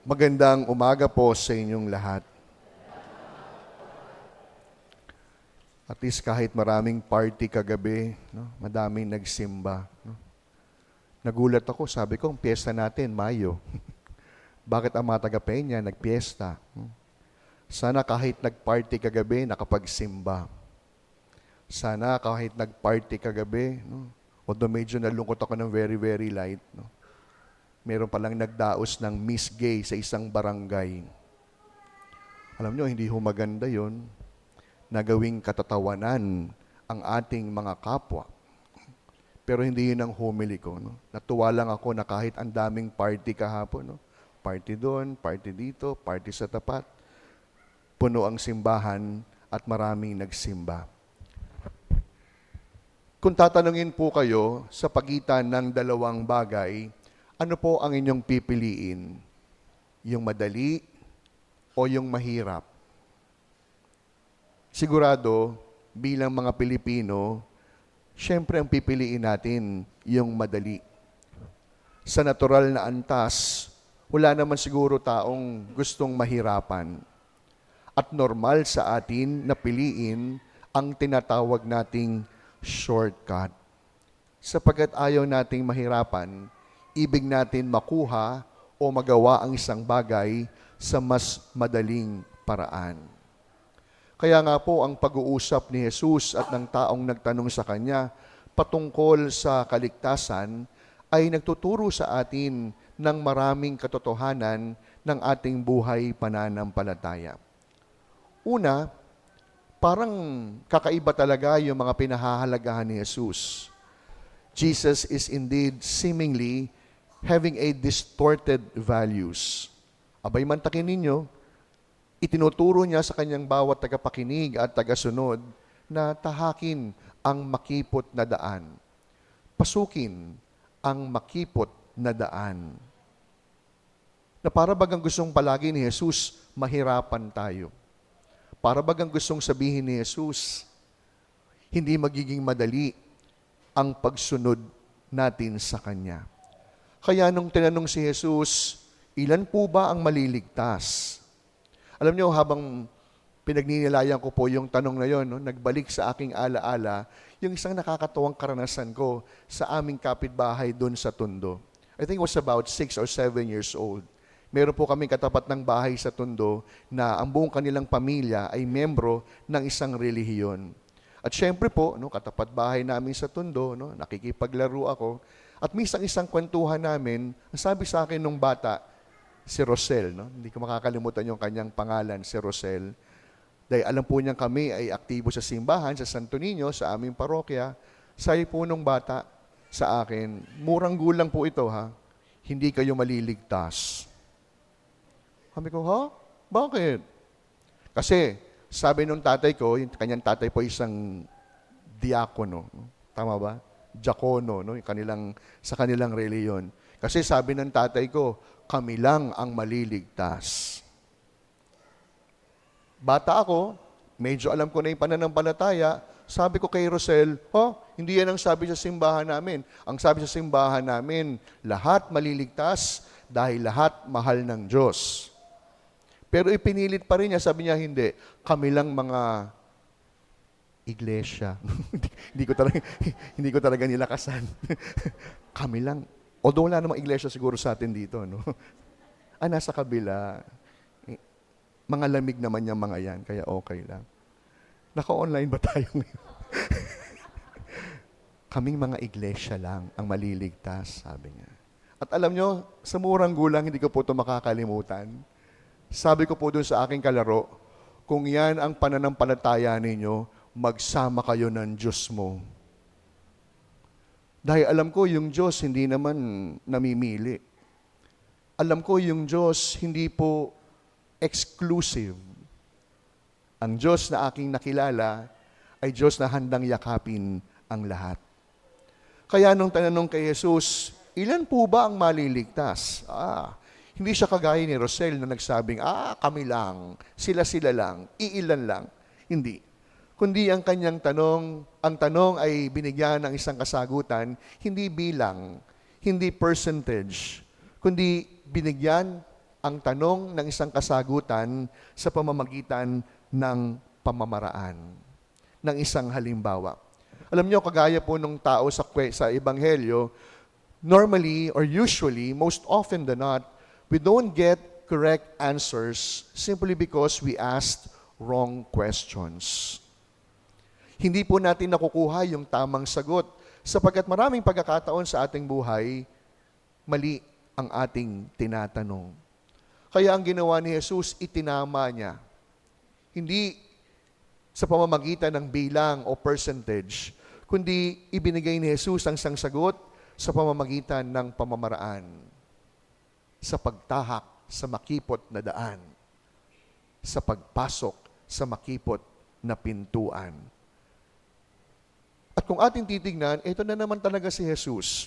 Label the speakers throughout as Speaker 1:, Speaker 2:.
Speaker 1: Magandang umaga po sa inyong lahat. At least kahit maraming party kagabi, no, madaming nagsimba. No. Nagulat ako, sabi ko, ang piyesta natin, Mayo. Bakit ang mga taga-Peña nagpiesta? No? Sana kahit nag-party kagabi, nakapagsimba. Sana kahit nag-party kagabi, no, although medyo nalungkot ako ng very, very light, no, meron palang nagdaos ng Miss Gay sa isang barangay. Alam nyo, hindi ho maganda yun na gawing katatawanan ang ating mga kapwa. Pero hindi yun ang homily ko. No? Natuwa lang ako na kahit ang daming party kahapon, no? Party doon, party dito, party sa tapat. Puno ang simbahan at maraming nagsimba. Kung tatanungin po kayo sa pagitan ng dalawang bagay, ano po ang inyong pipiliin? Yung madali o yung mahirap? Sigurado, bilang mga Pilipino, syempre ang pipiliin natin yung madali. Sa natural na antas, wala naman siguro taong gustong mahirapan. At normal sa atin na piliin ang tinatawag nating shortcut. Sapagkat ayaw nating mahirapan, ibig natin makuha o magawa ang isang bagay sa mas madaling paraan. Kaya nga po ang pag-uusap ni Jesus at ng taong nagtanong sa Kanya patungkol sa kaligtasan ay nagtuturo sa atin ng maraming katotohanan ng ating buhay pananampalataya. Una, parang kakaiba talaga yung mga pinahahalagahan ni Jesus. Jesus is indeed seemingly having a distorted values. Abay mantakin ninyo, itinuturo niya sa kanyang bawat tagapakinig at tagasunod na tahakin ang makipot na daan. Pasukin ang makipot na daan. Na para bagang gustong palagi ni Jesus, mahirapan tayo. Para bagang gustong sabihin ni Jesus, hindi magiging madali ang pagsunod natin sa Kanya. Kaya nung tinanong si Jesus, ilan po ba ang maliligtas? Alam niyo, habang pinagninilayan ko po yung tanong na yon, no, nagbalik sa aking alaala yung isang nakakatuwang karanasan ko sa aming kapitbahay doon sa Tondo. I think it was about 6 or 7 years old. Meron po kaming katapat ng bahay sa Tondo na ang buong kanilang pamilya ay membro ng isang relihiyon. At syempre po, no, katapat bahay namin sa Tondo, no, nakikipaglaro ako. At minsan isang kwentuhan namin, ang sabi sa akin nung bata, si Rosel, no? Hindi ko makakalimutan yung kanyang pangalan, si Rosel. Dahil alam po niyang kami ay aktibo sa simbahan, sa Santo Niño, sa aming parokya. Sabi po nung bata sa akin, murang gulang po ito ha, hindi kayo maliligtas. Sabi ko, ha? Bakit? Kasi, sabi nung tatay ko, yung kanyang tatay po isang diakono. No? Tama ba? Diakono, no? Sa kanilang reliyon. Kasi sabi ng tatay ko, kami lang ang maliligtas. Bata ako, medyo alam ko na yung pananampalataya, sabi ko kay Rosel, hindi yan ang sabi sa simbahan namin. Ang sabi sa simbahan namin, lahat maliligtas dahil lahat mahal ng Diyos. Pero ipinilit pa rin niya, sabi niya, hindi. Kami lang mga iglesia. hindi ko talaga nilakasan. Kami lang. Although wala namang iglesia siguro sa atin dito, no? Nasa kabila. Mga lamig naman yung mga yan, kaya okay lang. Naka-online ba tayo ngayon? Kaming mga iglesia lang ang maliligtas, sabi niya. At alam nyo, sa murang gulang, hindi ko po ito makakalimutan. Sabi ko po doon sa aking kalaro, kung yan ang pananampalataya ninyo, magsama kayo ng Diyos mo. Dahil alam ko yung Diyos hindi naman namimili. Alam ko yung Diyos hindi po exclusive. Ang Diyos na aking nakilala ay Diyos na handang yakapin ang lahat. Kaya nung tanong kay Jesus, ilan po ba ang maliligtas? Hindi siya kagaya ni Rosel na nagsabing, kami lang, sila-sila lang, iilan lang. Hindi. Kundi ang kanyang tanong, ang tanong ay binigyan ng isang kasagutan, hindi bilang, hindi percentage, kundi binigyan ang tanong ng isang kasagutan sa pamamagitan ng pamamaraan, ng isang halimbawa. Alam niyo, kagaya po nung tao sa Ebanghelyo, normally or usually, most often than not, we don't get correct answers simply because we asked wrong questions. Hindi po natin nakukuha yung tamang sagot sapagkat maraming pagkakataon sa ating buhay, mali ang ating tinatanong. Kaya ang ginawa ni Jesus, itinama niya. Hindi sa pamamagitan ng bilang o percentage, kundi ibinigay ni Jesus ang isang sagot sa pamamagitan ng pamamaraan, sa pagtahak sa makipot na daan, sa pagpasok sa makipot na pintuan. At kung ating titignan, ito na naman talaga si Jesus.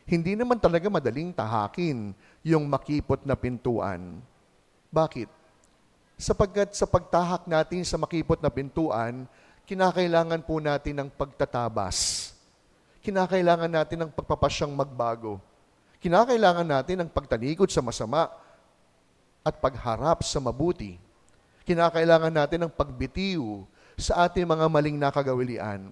Speaker 1: Hindi naman talaga madaling tahakin yung makipot na pintuan. Bakit? Sapagkat sa pagtahak natin sa makipot na pintuan, kinakailangan po natin ng pagtatabas. Kinakailangan natin ng pagpapasyang magbago. Kinakailangan natin ng pagtalikod sa masama at pagharap sa mabuti. Kinakailangan natin ng pagbitiw sa ating mga maling nakagawilian.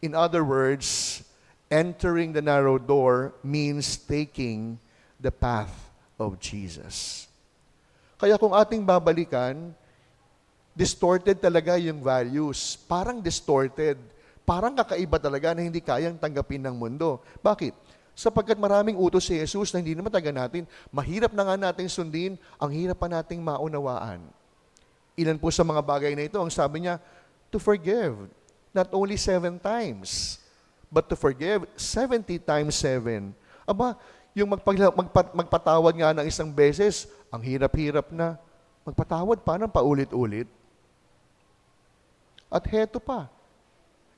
Speaker 1: In other words, entering the narrow door means taking the path of Jesus. Kaya kung ating babalikan, distorted talaga yung values. Parang distorted. Parang kakaiba talaga na hindi kayang tanggapin ng mundo. Bakit? Sapagkat maraming utos si Jesus na hindi naman taga natin. Mahirap na nga natin sundin, ang hirap pa nating maunawaan. Ilan po sa mga bagay na ito, ang sabi niya, to forgive. Not only 7 times, but to forgive 70 times 7. Aba, yung magpatawad nga ng isang beses, ang hirap-hirap na. Magpatawad pa ng paulit-ulit. At heto pa,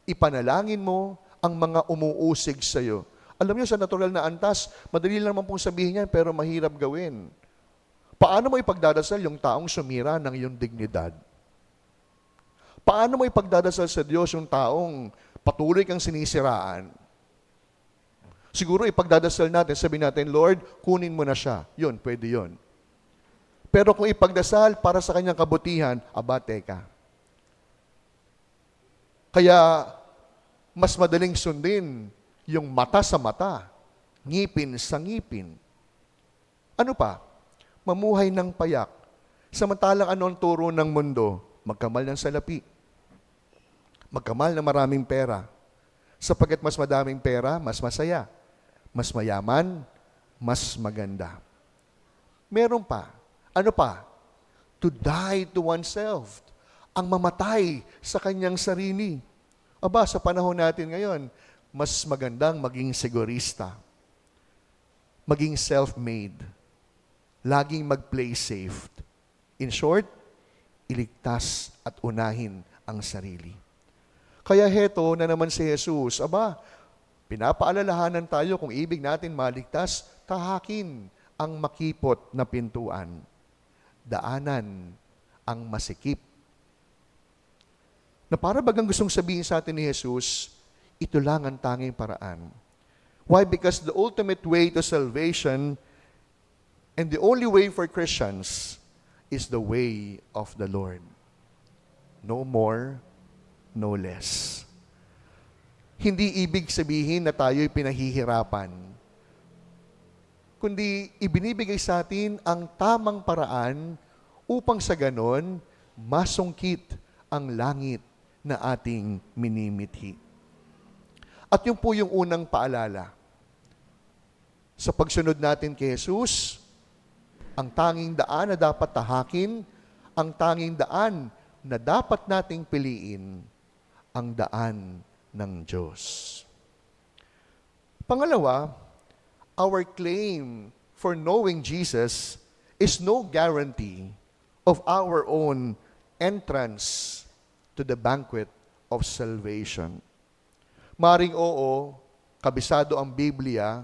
Speaker 1: ipanalangin mo ang mga umuusig sa'yo. Alam niyo, sa natural na antas, madali lang naman pong sabihin yan, pero mahirap gawin. Paano mo ipagdadasal yung taong sumira ng iyong dignidad? Paano mo ipagdadasal sa Diyos yung taong patuloy kang sinisiraan? Siguro ipagdadasal natin, sabihin natin, Lord, kunin mo na siya. Yun, pwede yun. Pero kung ipagdasal para sa kanyang kabutihan, aba, teka. Kaya, mas madaling sundin yung mata sa mata, ngipin sa ngipin. Ano pa? Mamuhay ng payak. Samantalang ano ang turo ng mundo? Magkamal ng salapi. Magkamal na maraming pera. Sapagkat mas madaming pera, mas masaya. Mas mayaman, mas maganda. Meron pa. Ano pa? To die to oneself. Ang mamatay sa kanyang sarili. Aba, sa panahon natin ngayon, mas magandang maging sigurista. Maging self-made. Laging mag-play safe. In short, iligtas at unahin ang sarili. Kaya heto na naman si Jesus, aba, pinapaalalahanan tayo kung ibig natin maligtas, tahakin ang makipot na pintuan. Daanan ang masikip. Na para bagang gustong sabihin sa atin ni Jesus, ito lang ang tanging paraan. Why? Because the ultimate way to salvation and the only way for Christians is the way of the Lord. No more, no less. Hindi ibig sabihin na tayo'y pinahihirapan, kundi ibinibigay sa atin ang tamang paraan upang sa ganon masungkit ang langit na ating minimithi. At yun po yung unang paalala. Sa pagsunod natin kay Jesus, ang tanging daan na dapat tahakin, ang tanging daan na dapat nating piliin, ang daan ng Diyos. Pangalawa, our claim for knowing Jesus is no guarantee of our own entrance to the banquet of salvation. Maring oo, kabisado ang Biblia.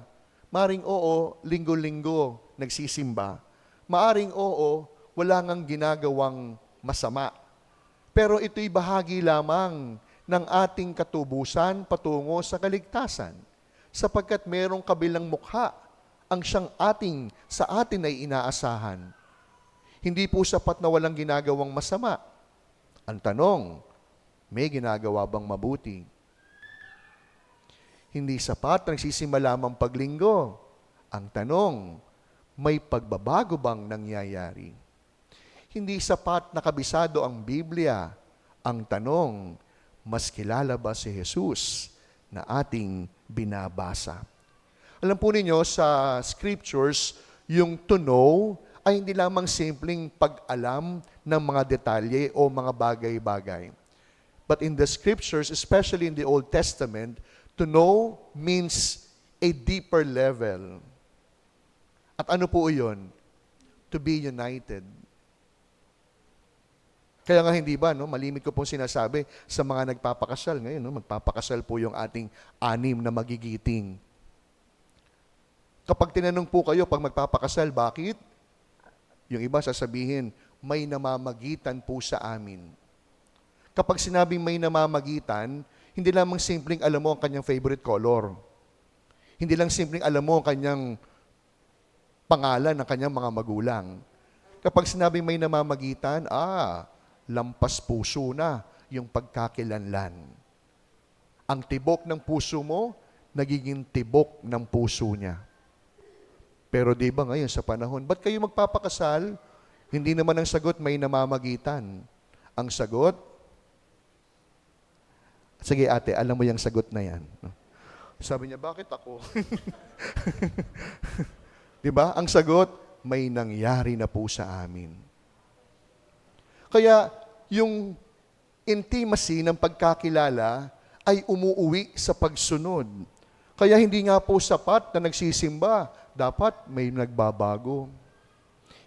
Speaker 1: Maring oo, linggo-linggo nagsisimba. Maaring oo, wala ngang ginagawang masama. Pero ito'y bahagi lamang ng ating katubusan patungo sa kaligtasan, sapagkat merong kabilang mukha ang siyang sa atin ay inaasahan. Hindi po sapat na walang ginagawang masama. Ang tanong, may ginagawa bang mabuti? Hindi sapat na nagsisimula lamang paglinggo. Ang tanong, may pagbabago bang nangyayari? Hindi sapat na kabisado ang Biblia. Ang tanong, mas kilala ba si Jesus na ating binabasa? Alam po ninyo, sa scriptures, yung to know ay hindi lamang simpleng pag-alam ng mga detalye o mga bagay-bagay. But in the scriptures, especially in the Old Testament, to know means a deeper level. At ano po yun? To be united. Kaya nga hindi ba, malimit ko pong sinasabi sa mga nagpapakasal ngayon, magpapakasal po yung ating 6 na magigiting. Kapag tinanong po kayo, pag magpapakasal, bakit? Yung iba sasabihin, may namamagitan po sa amin. Kapag sinabing may namamagitan, hindi lamang simpleng alam mo ang kanyang favorite color. Hindi lang simpleng alam mo ang kanyang pangalan ng kanyang mga magulang. Kapag sinabing may namamagitan, lampas puso na yung pagkakilanlan. Ang tibok ng puso mo, nagiging tibok ng puso niya. Pero di ba ngayon sa panahon, ba't kayo magpapakasal? Hindi naman ang sagot may namamagitan. Ang sagot, sige ate, alam mo yung sagot na yan. Sabi niya, bakit ako? Di ba? Ang sagot, may nangyari na po sa amin. Kaya, yung intimacy ng pagkakilala ay umuuwi sa pagsunod. Kaya hindi nga po sapat na nagsisimba, dapat may nagbabago.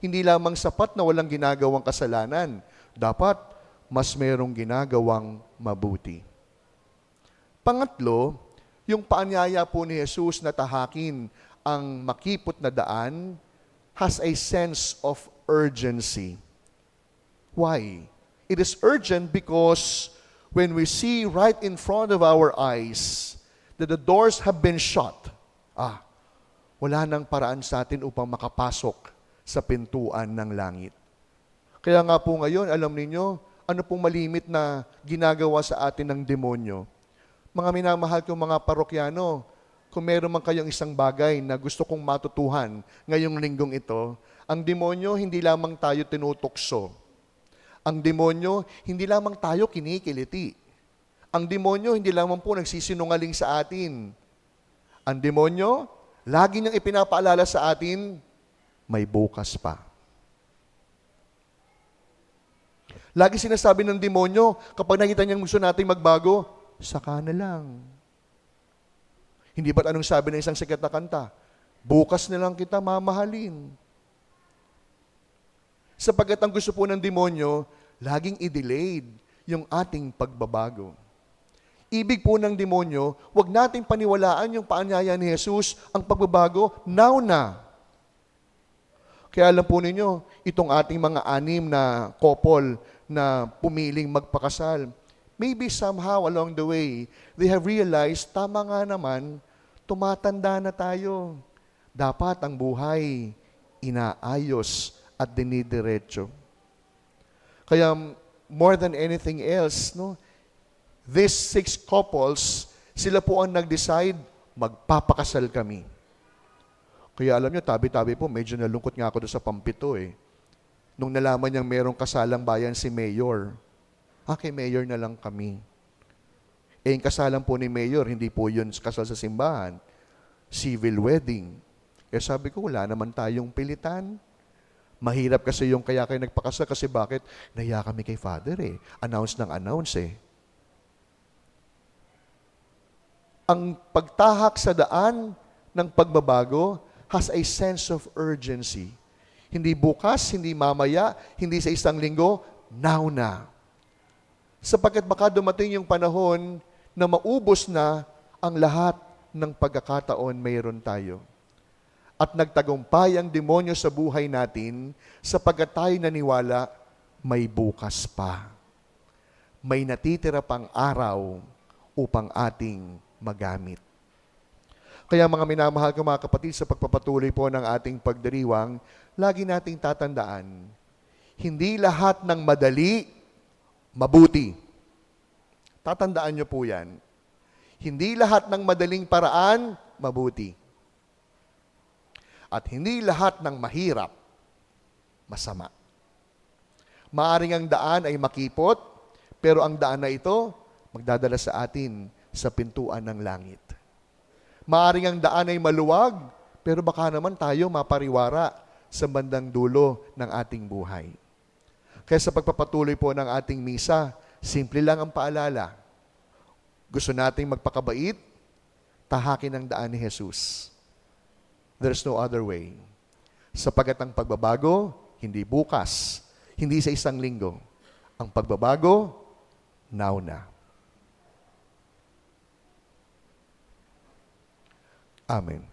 Speaker 1: Hindi lamang sapat na walang ginagawang kasalanan, dapat mas merong ginagawang mabuti. Pangatlo, yung paanyaya po ni Jesus na tahakin ang makipot na daan has a sense of urgency. Why? It is urgent because when we see right in front of our eyes that the doors have been shut, wala nang paraan sa atin upang makapasok sa pintuan ng langit. Kaya nga po ngayon, alam ninyo, ano pong malimit na ginagawa sa atin ng demonyo? Mga minamahal kong mga parokyano, kung meron man kayong isang bagay na gusto kong matutuhan ngayong linggong ito, ang demonyo hindi lamang tayo tinutokso. Ang demonyo hindi lamang tayo kinikiliti. Ang demonyo hindi lamang po nagsisinungaling sa atin. Ang demonyo, lagi niyang ipinapaalala sa atin, may bukas pa. Lagi sinasabi ng demonyo, kapag nakita niyang gusto nating magbago, saka na lang. Hindi ba't anong sabi ng isang sikat na kanta? Bukas na lang kita mamahalin. Sapagkat ang gusto po ng demonyo, laging i-delayed yung ating pagbabago. Ibig po ng demonyo, huwag nating paniwalaan yung paanyaya ni Jesus, ang pagbabago, now na. Kaya alam po ninyo, itong ating mga 6 na couple na pumiling magpakasal, maybe somehow along the way, they have realized, tama nga naman, tumatanda na tayo. Dapat ang buhay inaayos at dinidiretso. Kaya more than anything else, these 6 couples, sila po ang nag-decide, magpapakasal kami. Kaya alam nyo, tabi-tabi po, medyo nalungkot nga ako doon sa Pampito Nung nalaman niyang merong kasalang bayan si Mayor, kay Mayor na lang kami. Yung kasalan po ni Mayor, hindi po yun kasal sa simbahan. Civil wedding. Sabi ko, wala naman tayong pilitan. Mahirap kasi yung kaya kayo nagpakasal kasi bakit? Nahiya kami kay Father Announce ng announce Ang pagtahak sa daan ng pagbabago has a sense of urgency. Hindi bukas, hindi mamaya, hindi sa isang linggo, now na. Sapagkat baka dumating yung panahon na maubos na ang lahat ng pagkakataon mayroon tayo. At nagtagumpay ang demonyo sa buhay natin sapagkat tayo naniwala may bukas pa. May natitira pang araw upang ating magamit. Kaya mga minamahal ko mga kapatid, sa pagpapatuloy po ng ating pagdiriwang, lagi nating tatandaan, Hindi lahat ng madali, mabuti. Tatandaan niyo po yan. Hindi lahat ng madaling paraan, mabuti. At hindi lahat ng mahirap, masama. Maaring ang daan ay makipot, pero ang daan na ito, magdadala sa atin sa pintuan ng langit. Maaring ang daan ay maluwag, pero baka naman tayo mapariwara sa bandang dulo ng ating buhay. Kaya sa pagpapatuloy po ng ating misa, simple lang ang paalala. Gusto nating magpakabait, tahakin ang daan ni Jesus. There's no other way. Sapagat ang pagbabago, hindi bukas, hindi sa isang linggo. Ang pagbabago, now na. Amen.